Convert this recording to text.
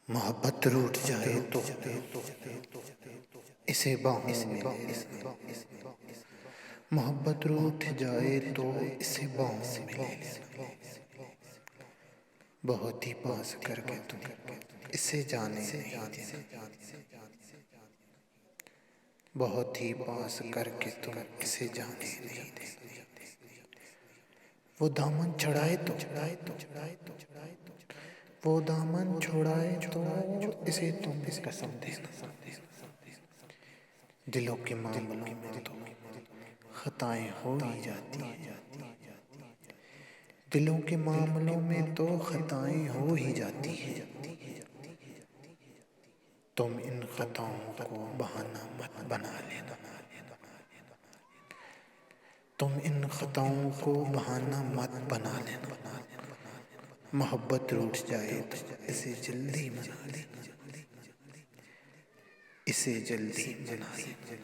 मोहब्बत रूठ जाए तो इसे बाहों में ले ले। मोहब्बत रूठ जाए तो इसे बाहों में ले ले। बहुत ही पास करके तुम इसे जाने नहीं देना। बहुत ही पास करके तुम इसे जाने नहीं देना। वो दामन छुड़ाए तो वो दामन छुड़ाए तो इसे तुम कसम देना। दिलों के मामलों में तो खताएं हो ही जाती हैं। दिलों के मामलों में तो खताएं हो ही जाती हैं। तुम इन खताओं को बहाना मत बना लेना। तुम इन खताओं को बहाना मत बना लेना। मोहब्बत रूठ जाए तो इसे जल्दी मना लेना। इसे जल्दी मना लेना।